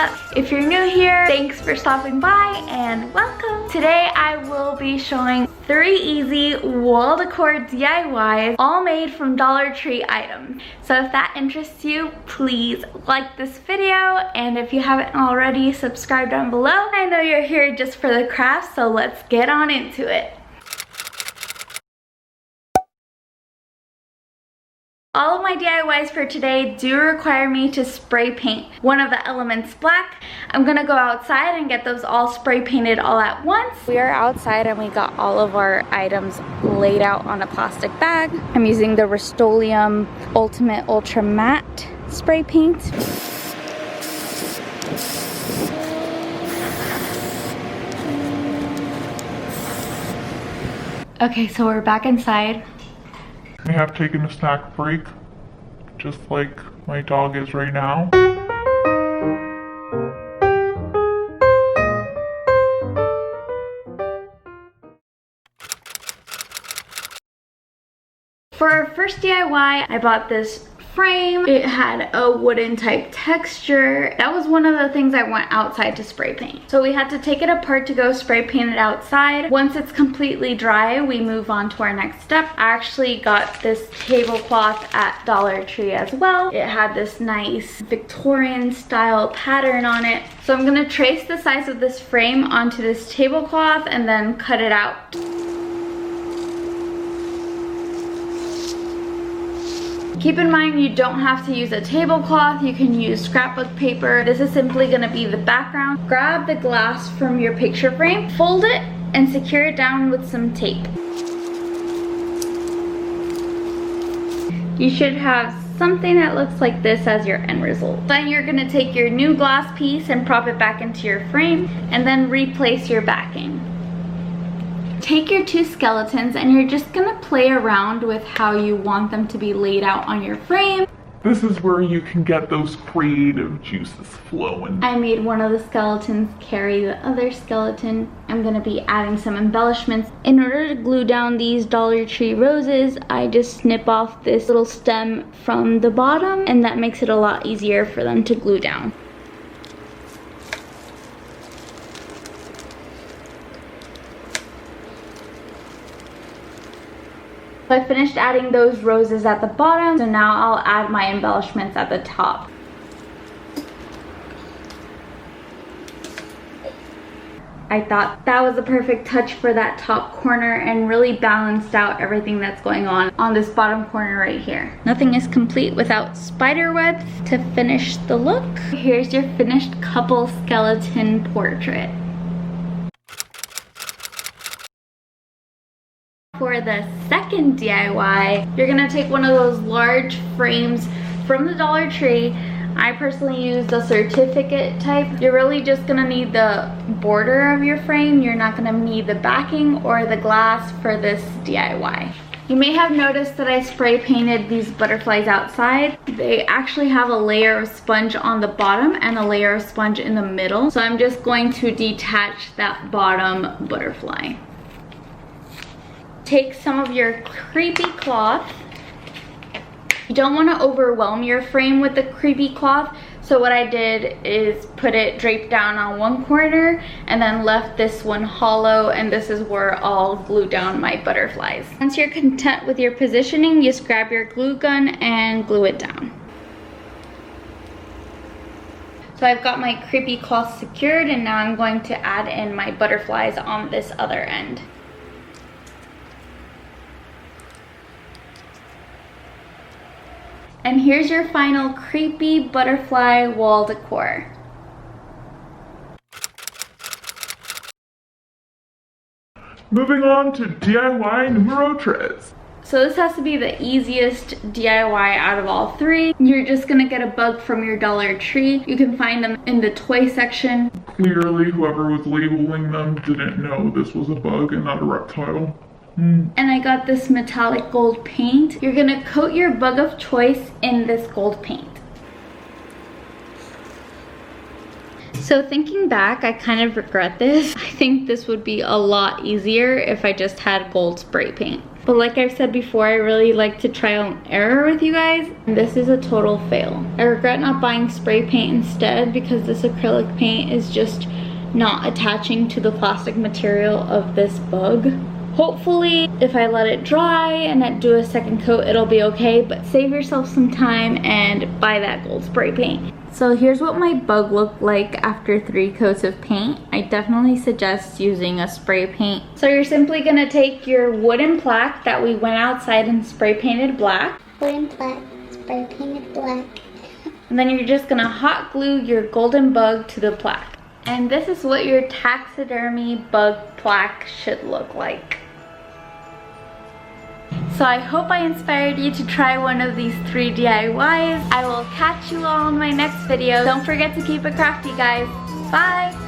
up? If you're new here, thanks for stopping by and welcome. Today I will be showing 3 easy wall decor DIYs, all made from Dollar Tree items. So if that interests you, please like this video, and if you haven't already, subscribe down below. I know you're here just for the craft, so let's get on into it. All of my DIYs for today do require me to spray paint one of the elements black. I'm gonna go outside and get those all spray painted all at once. We are outside and we got all of our items laid out on a plastic bag. I'm using the Rust-Oleum Ultimate Ultra Matte spray paint. Okay, so we're back inside. I have taken a snack break, just like my dog is right now. For our first DIY, I bought this frame. It had a wooden type texture. That was one of the things I went outside to spray paint. So we had to take it apart to go spray paint it outside. Once it's completely dry, we move on to our next step. I actually got this tablecloth at Dollar Tree as well. It had this nice Victorian style pattern on it. So I'm gonna trace the size of this frame onto this tablecloth and then cut it out. Keep in mind, you don't have to use a tablecloth. You can use scrapbook paper. This is simply gonna be the background. Grab the glass from your picture frame, fold it, and secure it down with some tape. You should have something that looks like this as your end result. Then you're gonna take your new glass piece and prop it back into your frame, and then replace your backing. Take your 2 skeletons and you're just gonna play around with how you want them to be laid out on your frame. This is where you can get those creative juices flowing. I made one of the skeletons carry the other skeleton. I'm gonna be adding some embellishments. In order to glue down these Dollar Tree roses, I just snip off this little stem from the bottom, and that makes it a lot easier for them to glue down. So I finished adding those roses at the bottom, so now I'll add my embellishments at the top. I thought that was a perfect touch for that top corner and really balanced out everything that's going on this bottom corner right here. Nothing is complete without spider webs to finish the look. Here's your finished couple skeleton portrait. For the second DIY, you're gonna take one of those large frames from the Dollar Tree. I personally use the certificate type. You're really just gonna need the border of your frame. You're not gonna need the backing or the glass for this DIY. You may have noticed that I spray painted these butterflies outside. They actually have a layer of sponge on the bottom and a layer of sponge in the middle. So I'm just going to detach that bottom butterfly. Take some of your creepy cloth. You don't want to overwhelm your frame with the creepy cloth, so what I did is put it draped down on one corner and then left this one hollow, and this is where I'll glue down my butterflies. Once you're content with your positioning, just grab your glue gun and glue it down. So I've got my creepy cloth secured, and now I'm going to add in my butterflies on this other end. And here's your final creepy butterfly wall decor. Moving on to DIY numero 3. So this has to be the easiest DIY out of all 3. You're just gonna get a bug from your Dollar Tree. You can find them in the toy section. Clearly, whoever was labeling them didn't know this was a bug and not a reptile. And I got this metallic gold paint. You're gonna coat your bug of choice in this gold paint. So thinking back, I kind of regret this. I think this would be a lot easier if I just had gold spray paint. But like I've said before, I really like to trial and error with you guys. And this is a total fail. I regret not buying spray paint instead because this acrylic paint is just not attaching to the plastic material of this bug. Hopefully, if I let it dry and do a second coat, it'll be okay, but save yourself some time and buy that gold spray paint. So here's what my bug looked like after 3 coats of paint. I definitely suggest using a spray paint. So you're simply gonna take your wooden plaque that we went outside and spray painted black. Wooden plaque, spray painted black. And then you're just gonna hot glue your golden bug to the plaque. And this is what your taxidermy bug plaque should look like. So I hope I inspired you to try one of these 3 DIYs. I will catch you all in my next video. Don't forget to keep it crafty, guys. Bye!